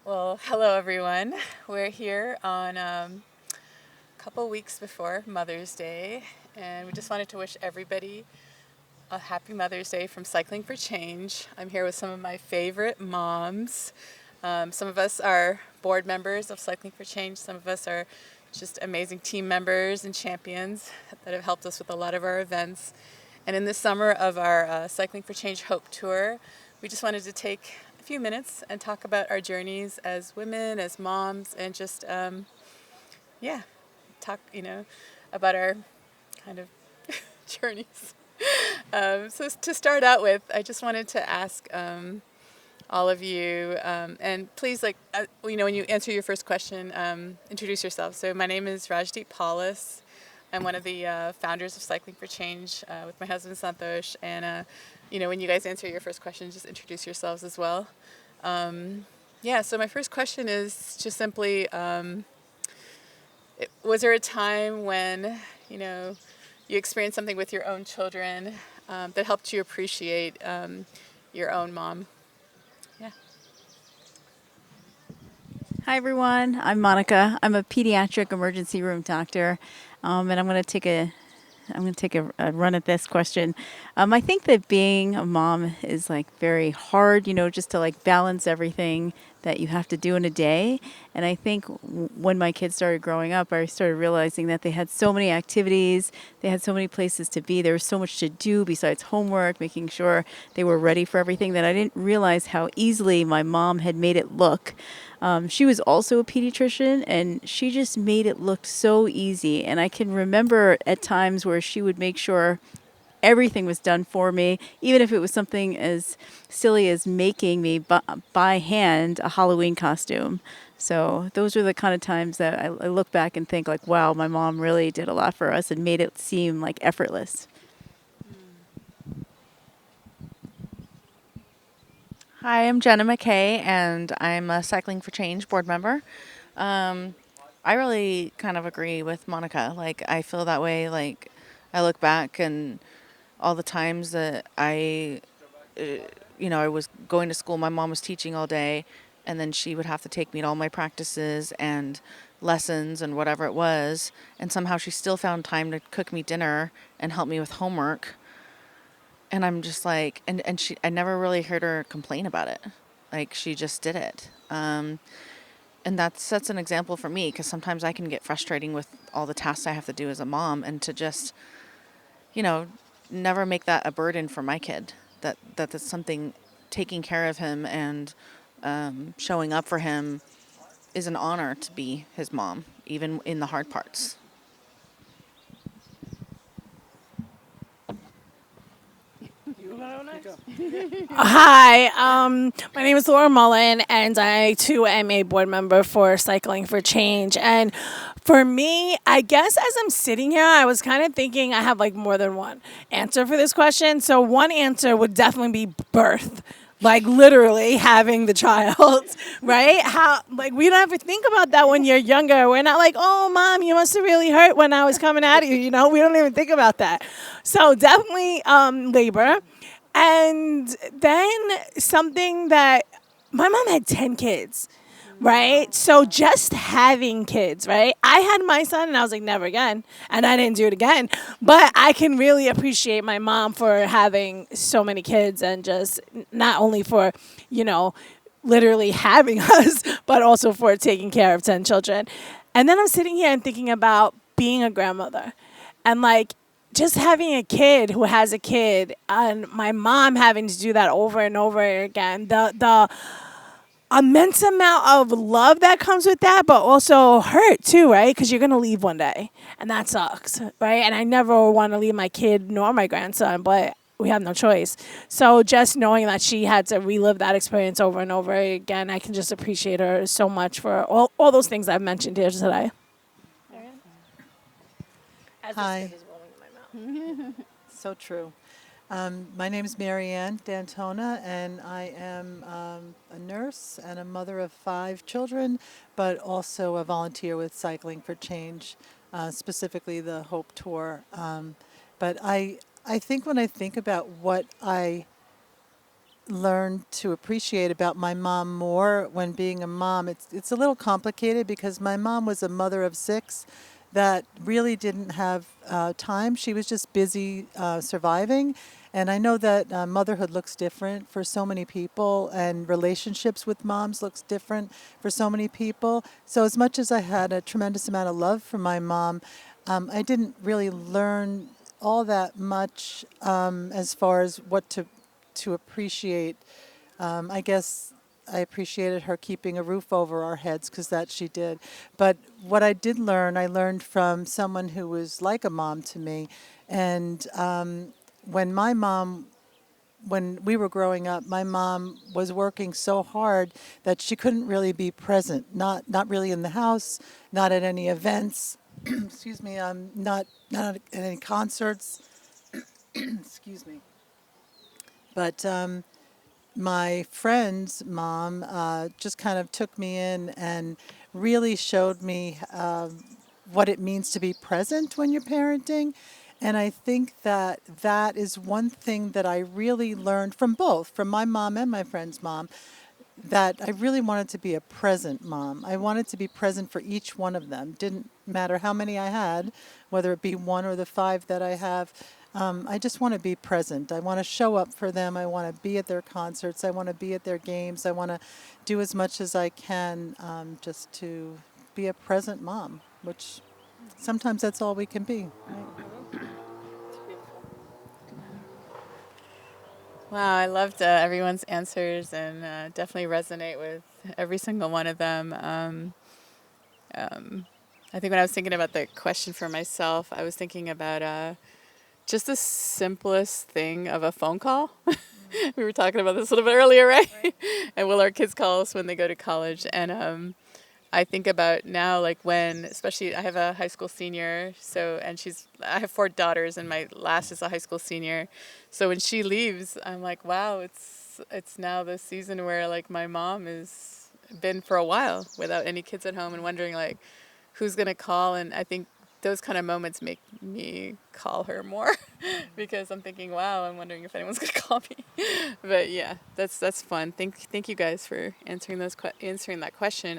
Well, hello everyone. We're here on a couple weeks before Mother's Day, and we just wanted to wish everybody a happy Mother's Day from Cycling for Change. I'm here with some of my favorite moms. Some of us are board members of Cycling for Change. Some of us are just amazing team members and champions that have helped us with a lot of our events. And in the summer of our Cycling for Change Hope Tour, we just wanted to take a few minutes and talk about our journeys as women, as moms, and just, yeah, talk, about our kind of journeys. So to start out with, I just wanted to ask all of you, and please, when you answer your first question, introduce yourself. So my name is Rajdeep Paulus. I'm one of the founders of Cycling for Change with my husband Santosh. And when you guys answer your first question, just introduce yourselves as well. Yeah. So my first question is just simply, was there a time when you experienced something with your own children that helped you appreciate your own mom? Yeah. Hi, everyone. I'm Monica. I'm a pediatric emergency room doctor, and I'm going to take a run at this question. I think that being a mom is like very hard, just to like balance everything that you have to do in a day. And I think when my kids started growing up, I started realizing that they had so many activities, they had so many places to be, there was so much to do besides homework, making sure they were ready for everything, that I didn't realize how easily my mom had made it look. She was also a pediatrician, and she just made it look so easy. And I can remember at times where she would make sure everything was done for me, even if it was something as silly as making me by hand a Halloween costume. So those are the kind of times that I look back and think like, wow, my mom really did a lot for us and made it seem like effortless. Hi, I'm Jenna McKay, and I'm a Cycling for Change board member. Um, I really kind of agree with Monica. Like, I feel that way. Like, I look back and all the times that I was going to school, my mom was teaching all day, and then she would have to take me to all my practices and lessons and whatever it was. And somehow she still found time to cook me dinner and help me with homework. And I'm just like, and I never really heard her complain about it. Like, she just did it. And that sets an example for me, because sometimes I can get frustrating with all the tasks I have to do as a mom, and to just, you know, never make that a burden for my kid. That's something, taking care of him and showing up for him is an honor to be his mom, even in the hard parts. Hi, my name is Laura Mullen, and I too am a board member for Cycling for Change. And for me, I guess as I'm sitting here, I was kind of thinking I have like more than one answer for this question. So one answer would definitely be birth. Like literally having the child, right? How like we don't ever think about that when you're younger. We're not like, oh, mom, you must have really hurt when I was coming at you. We don't even think about that. So definitely labor. And then something that my mom had 10 kids, right? So just having kids, right? I had my son and I was like, never again. And I didn't do it again. But I can really appreciate my mom for having so many kids, and just not only for, you know, literally having us, but also for taking care of 10 children. And then I'm sitting here and thinking about being a grandmother. And like, just having a kid who has a kid, and my mom having to do that over and over again, the immense amount of love that comes with that, but also hurt too, right? Because you're gonna leave one day, and that sucks, right? And I never want to leave my kid nor my grandson, but we have no choice. So just knowing that she had to relive that experience over and over again, I can just appreciate her so much for all those things I've mentioned here today. As the spit Hi, is rolling in my mouth. so true. My name is Marianne Dantona, and I am a nurse and a mother of 5 children, but also a volunteer with Cycling for Change, specifically the Hope Tour. But I think when I think about what I learned to appreciate about my mom more when being a mom. It's a little complicated because my mom was a mother of six that really didn't have time. She was just busy surviving. And I know that motherhood looks different for so many people, and relationships with moms looks different for so many people. So as much as I had a tremendous amount of love for my mom, I didn't really learn all that much as far as what to appreciate. I guess I appreciated her keeping a roof over our heads because that she did. But what I did learn, I learned from someone who was like a mom to me. And when my mom when we were growing up, my mom was working so hard that she couldn't really be present. Not really in the house, not at any events. Excuse me. Not at any concerts. Excuse me. But my friend's mom just kind of took me in and really showed me what it means to be present when you're parenting. And I think that that is one thing that I really learned from both, from my mom and my friend's mom, that I really wanted to be a present mom. I wanted to be present for each one of them. Didn't matter how many I had, whether it be one or the five that I have. I just want to be present. I want to show up for them. I want to be at their concerts. I want to be at their games. I want to do as much as I can just to be a present mom, which sometimes that's all we can be. Right? Wow, I loved everyone's answers and definitely resonate with every single one of them. I think when I was thinking about the question for myself, I was thinking about just the simplest thing of a phone call. We were talking about this a little bit earlier, right? And will our kids call us when they go to college? And I think about now, like when, especially I have a high school senior, so, and I have 4 daughters and my last is a high school senior. So when she leaves, I'm like, wow, it's now the season where like my mom has been for a while without any kids at home and wondering like who's going to call. And I think those kind of moments make me call her more because I'm thinking, wow, I'm wondering if anyone's going to call me. But yeah, that's fun. Thank you guys for answering answering that question.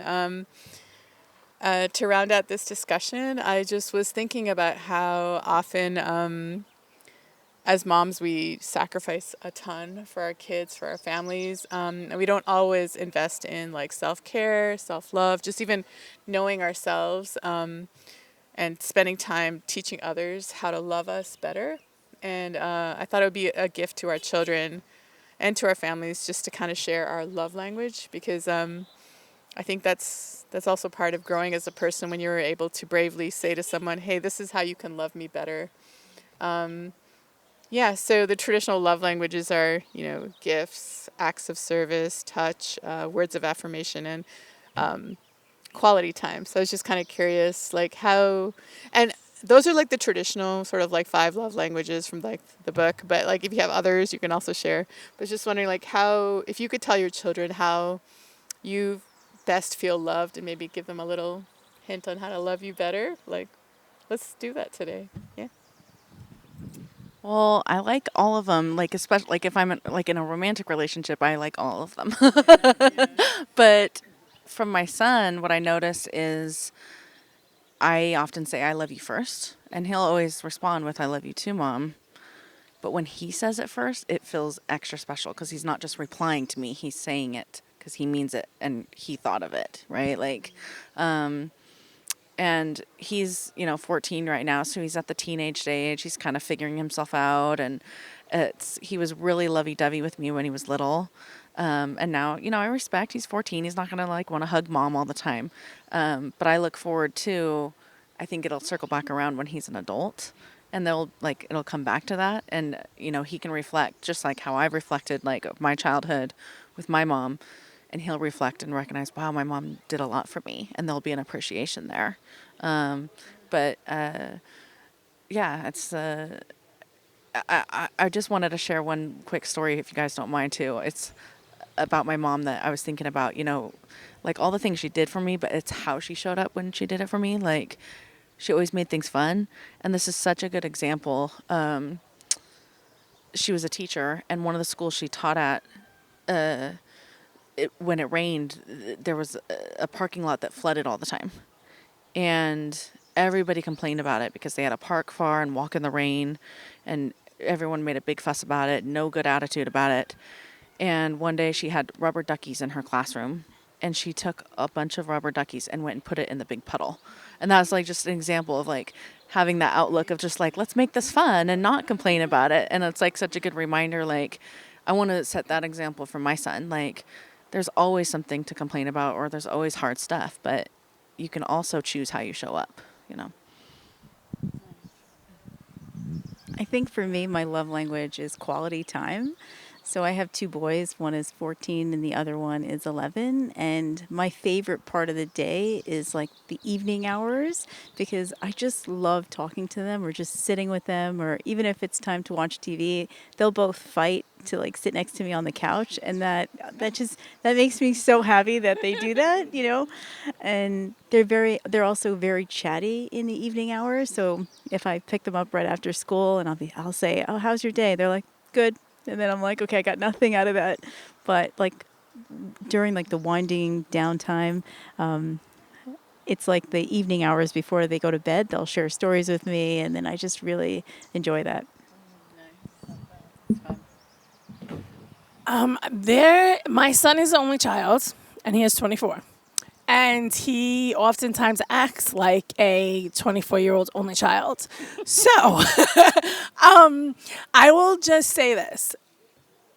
To round out this discussion, I just was thinking about how often, as moms, we sacrifice a ton for our kids, for our families, and we don't always invest in like self-care, self-love, just even knowing ourselves. And spending time teaching others how to love us better. And I thought it would be a gift to our children and to our families just to kind of share our love language because I think that's also part of growing as a person when you're able to bravely say to someone, hey, this is how you can love me better. Yeah, so the traditional love languages are, gifts, acts of service, touch, words of affirmation, and quality time. So I was just kind of curious, like how, and those are like the traditional sort of like 5 love languages from like the book. But like if you have others, you can also share. But just wondering like how, if you could tell your children how you best feel loved and maybe give them a little hint on how to love you better, like let's do that today. Yeah. Well, I like all of them. Like especially like if I'm like in a romantic relationship, I like all of them. But from my son, what I notice is I often say I love you first, and he'll always respond with I love you too, mom. But when he says it first, it feels extra special because he's not just replying to me; he's saying it because he means it and he thought of it, right? Like, and he's 14 right now, so he's at the teenage stage. He's kind of figuring himself out, and he was really lovey-dovey with me when he was little, and now I respect he's 14. He's not gonna like want to hug mom all the time, but I look forward to. I think it'll circle back around when he's an adult, and it'll come back to that, and he can reflect just like how I've reflected like of my childhood with my mom. And he'll reflect and recognize, wow, my mom did a lot for me, and there'll be an appreciation there. But yeah, it's. I just wanted to share one quick story, if you guys don't mind, too. It's about my mom that I was thinking about. Like all the things she did for me, but it's how she showed up when she did it for me. Like she always made things fun, and this is such a good example. She was a teacher, and one of the schools she taught at, when it rained, there was a parking lot that flooded all the time. And everybody complained about it because they had to park far and walk in the rain. And everyone made a big fuss about it, no good attitude about it. And one day she had rubber duckies in her classroom. And she took a bunch of rubber duckies and went and put it in the big puddle. And that was like just an example of like having that outlook of just like, let's make this fun and not complain about it. And it's like such a good reminder. Like, I want to set that example for my son. Like, there's always something to complain about, or there's always hard stuff, but you can also choose how you show up, you know? I think for me, my love language is quality time. So I have two boys. One is 14 and the other one is 11. And my favorite part of the day is like the evening hours because I just love talking to them or just sitting with them. Or even if it's time to watch TV, they'll both fight to like sit next to me on the couch. And that makes me so happy that they do that, you know. And they're also very chatty in the evening hours. So if I pick them up right after school and I'll say, "Oh, how's your day?" They're like, "Good." And then I'm like, okay, I got nothing out of that. But like during like the winding down time, it's like the evening hours before they go to bed. They'll share stories with me, and then I just really enjoy that. My son is the only child, and he is 24. And he oftentimes acts like a 24-year-old only child. So I will just say this.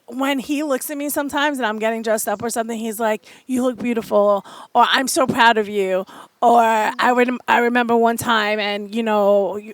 When he looks at me sometimes and I'm getting dressed up or something, he's like, "You look beautiful," or "I'm so proud of you." Or I remember one time, and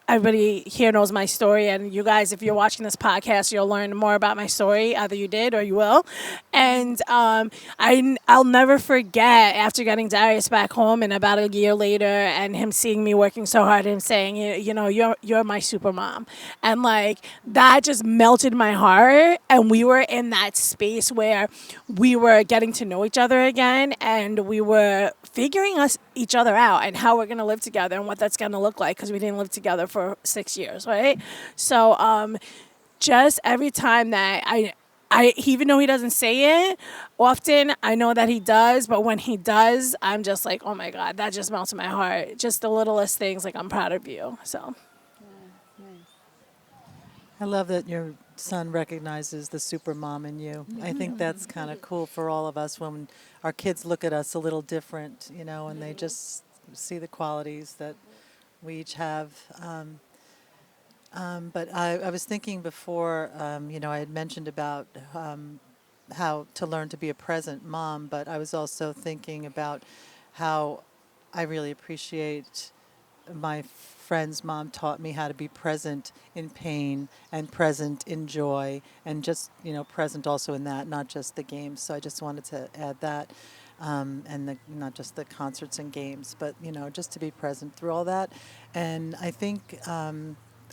everybody here knows my story, and you guys, if you're watching this podcast, you'll learn more about my story. Either you did or you will. And I'll never forget after getting Darius back home, and about a year later, and him seeing me working so hard, and saying, "You're my super mom," and like that just melted my heart. And we were in that space where we were getting to know each other again, and we were figuring each other out and how we're going to live together and what that's going to look like, because we didn't live together for 6 years, right? So just every time that I even though he doesn't say it often, I know that he does, but when he does, I'm just like, oh my God, that just melts my heart. Just the littlest things, like, I'm proud of you. So I love that your son recognizes the super mom in you. I think that's kind of cool for all of us when our kids look at us a little different, and they just see the qualities that we each have. But I was thinking before, I had mentioned about how to learn to be a present mom, but I was also thinking about how I really appreciate my friend's mom taught me how to be present in pain and present in joy and just, present also in that, not just the games. So I just wanted to add that. And not just the concerts and games, but, just to be present through all that. And I think,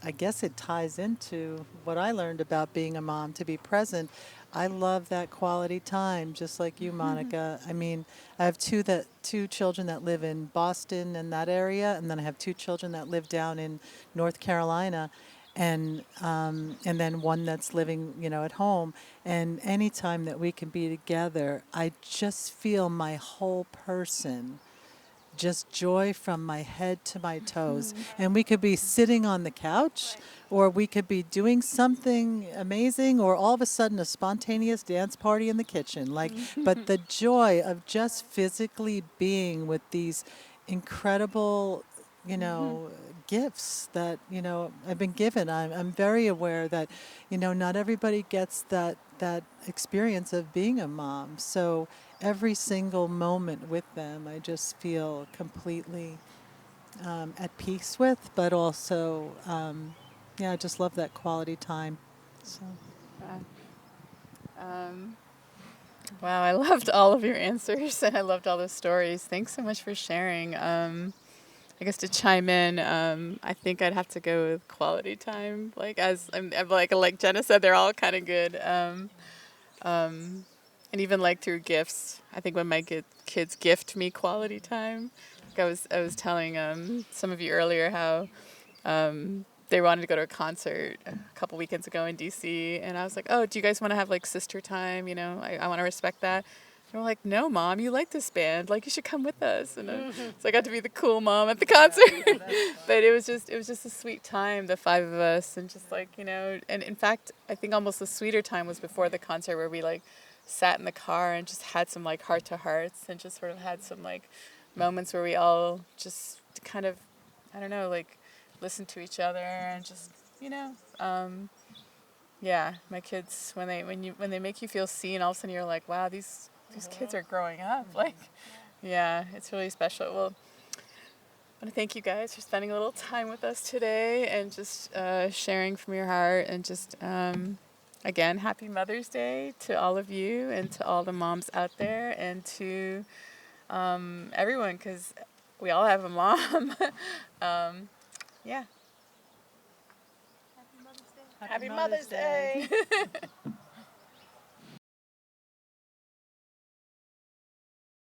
I guess it ties into what I learned about being a mom, to be present. I love that quality time, just like you, Monica. I mean, I have two children that live in Boston and that area, and then I have two children that live down in North Carolina, and then one that's living, at home. And any time that we can be together, I just feel my whole person, just joy from my head to my toes. And we could be sitting on the couch, or we could be doing something amazing, or all of a sudden a spontaneous dance party in the kitchen. But the joy of just physically being with these incredible, gifts that, I've been given. I'm very aware that, not everybody gets that experience of being a mom. So every single moment with them, I just feel completely at peace with, but also, I just love that quality time. So. Wow, I loved all of your answers and I loved all those stories. Thanks so much for sharing. I guess to chime in, I think I'd have to go with quality time. Like I'm like Jenna said, they're all kind of good. And even like through gifts, I think when my kids gift me quality time, like I was telling some of you earlier how they wanted to go to a concert a couple weekends ago in DC, and I was like, oh, do you guys want to have like sister time? You know, I want to respect that. And we're like, no, Mom, you like this band. Like, you should come with us. And so I got to be the cool mom at the concert. But it was just a sweet time, the five of us, and just like, you know, and in fact, I think almost the sweeter time was before the concert, where we like sat in the car and just had some like heart to hearts, and just sort of had some like moments where we all just kind of, I don't know, like listened to each other and just, you know, yeah, my kids, when they make you feel seen, all of a sudden you're like, wow, these kids are growing up. Like, yeah, it's really special. Well, I want to thank you guys for spending a little time with us today and just sharing from your heart, and just again, happy Mother's Day to all of you and to all the moms out there, and to everyone, because we all have a mom. Yeah. Happy Mother's Day.